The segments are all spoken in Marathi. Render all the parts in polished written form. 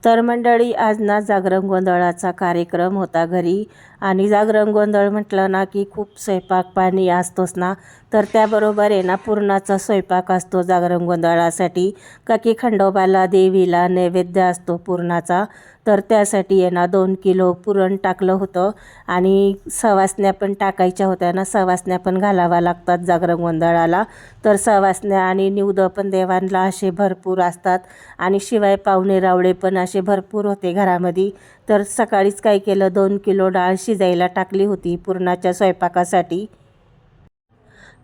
तर मंडळी, आज ना जागरण गोंधळाचा कार्यक्रम होता घरी. आणि जागरण गोंधळ म्हटलं ना की खूप स्वयंपाक पाणी असतोच ना. तर त्याबरोबर आहे ना पुरणाचा स्वयंपाक असतो जागरण गोंधळासाठी. का की खंडोबाला देवीला नैवेद्य असतो पुरणाचा. तर त्यासाठी आहे ना 2 किलो पुरण टाकलं होतं. आणि सवासण्या पण टाकायच्या होत्या ना, सवासण्या पण घालाव्या लागतात जागरण गोंधळाला. तर सवासण्या आणि निवद पण देवांना असे भरपूर असतात. आणि शिवाय पाहुणे रावळे पण असे भरपूर होते घरामध्ये. तर सकाळीच काय केलं, 2 किलो डाळ शिजायला टाकली होती पुरणाच्या स्वयंपाकासाठी.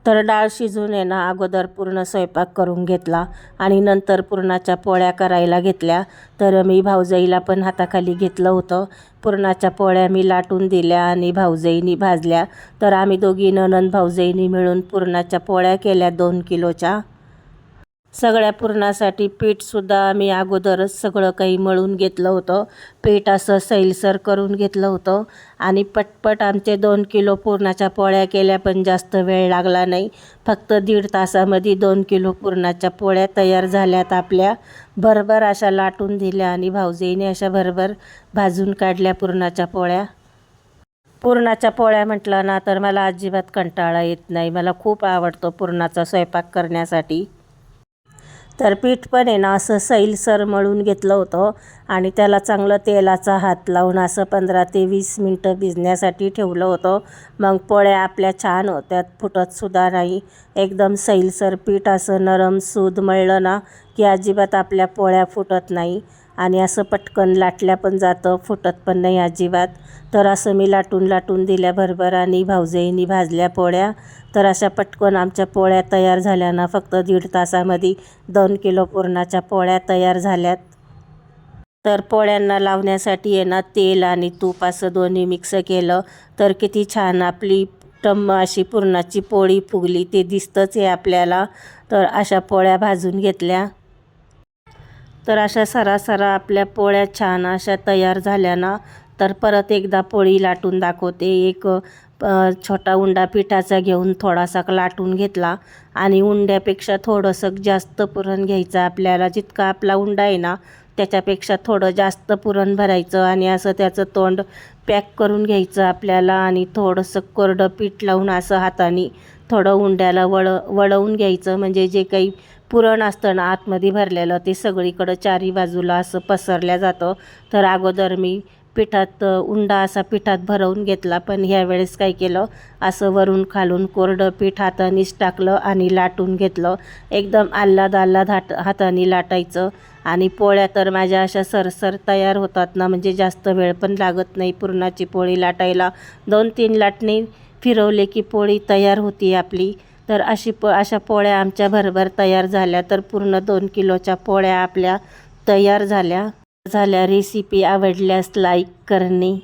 तर डाळ शिजून आहे ना अगोदर पूर्ण स्वयंपाक करून घेतला आणि नंतर पुरणाच्या पोळ्या करायला घेतल्या. तर मी भाऊजाईला पण हाताखाली घेतलं होतं. पुरणाच्या पोळ्या मी लाटून दिल्या आणि भाऊजाईनी भाजल्या. तर आम्ही दोघी नणंद भाऊजाईनी मिळून पुरणाच्या पोळ्या केल्या 2 किलोच्या. सगळ्या पुरणासाठी पीठसुद्धा आम्ही अगोदरच सगळं काही मळून घेतलं होतं. पीठ असं सैलसर करून घेतलं होतं. आणि पटपट आमचे 2 किलो पुरणाच्या पोळ्या केल्या, पण जास्त वेळ लागला नाही. फक्त 1.5 तासामध्ये 2 किलो पुरणाच्या पोळ्या तयार झाल्यात आपल्या. भरभर अशा लाटून दिल्या आणि भाऊजाईने अशा भरभर भाजून काढल्या पुरणाच्या पोळ्या. पुरणाच्या पोळ्या म्हटलं ना तर मला अजिबात कंटाळा येत नाही. मला खूप आवडतो पुरणाचा स्वयंपाक करण्यासाठी. तर पीठ पण आहे ना असं सैलसर मळून घेतलं होतं आणि त्याला चांगलं तेलाचा हात लावून असं 15 ते 20 मिनटं भिजण्यासाठी ठेवलं होतं. मग पोळ्या आपल्या छान होत्यात, फुटतसुद्धा नाही. एकदम सैलसर पीठ असं नरम सूद मळलं ना की अजिबात आपल्या पोळ्या फुटत नाही. आणि असं पटकन लाटल्या पण जातं, फुटत पण नाही अजिबात. तर असं मी लाटून लाटून दिल्या भरभर आणि भाऊजाईंनी भाजल्या पोळ्या. तर अशा पटकन आमच्या पोळ्या तयार झाल्या ना, फक्त 1.5 तासामध्ये 2 किलो पुरणाच्या पोळ्या तयार झाल्यात. तर पोळ्यांना लावण्यासाठी आहे ना तेल आणि तूप असं दोन्ही मिक्स केलं. तर किती छान आपली टम्म अशी पुरणाची पोळी फुगली ते दिसतंच आहे आपल्याला. तर अशा पोळ्या भाजून घेतल्या. तर अशा सरासरा आपल्या पोळ्या छान अशा तयार झाल्या ना. तर परत एकदा पोळी लाटून दाखवते. एक छोटा उंडा पिठाचा घेऊन थोडासा लाटून घेतला आणि उंड्यापेक्षा थोडंसं जास्त पुरण घ्यायचं आपल्याला. जितका आपला उंडा आहे ना त्याच्यापेक्षा थोडं जास्त पुरण भरायचं आणि असं त्याचं तोंड पॅक करून घ्यायचं आपल्याला. आणि थोडंसं कोरडं पीठ लावून असं हाताने थोडं उंड्याला वळवून घ्यायचं, म्हणजे जे काही पुरण असतं ना आतमध्ये भरलेलं ते सगळीकडं चारी बाजूला असं पसरल्या जातं. तर अगोदर मी पिठात उंडा असा पिठात भरवून घेतला, पण ह्यावेळेस काय केलं, असं वरून खालून कोरडं पीठ हातानेच टाकलं आणि लाटून घेतलं. एकदम आल्हाद आल्हाद हाताने लाटायचं. आणि पोळ्या तर माझ्या अशा सरसर तयार होतात ना, म्हणजे जास्त वेळ पण लागत नाही पुरणाची पोळी लाटायला. 2-3 लाटणे फिरवले की पोळी तयार होती आपली. तर अशा पोळ्या आमच्या भरभर तयार झाल्या. तर पूर्ण 2 किलोच्या पोळ्या आपल्या तयार झाल्या. रेसिपी आवडल्यास लाईक करणे.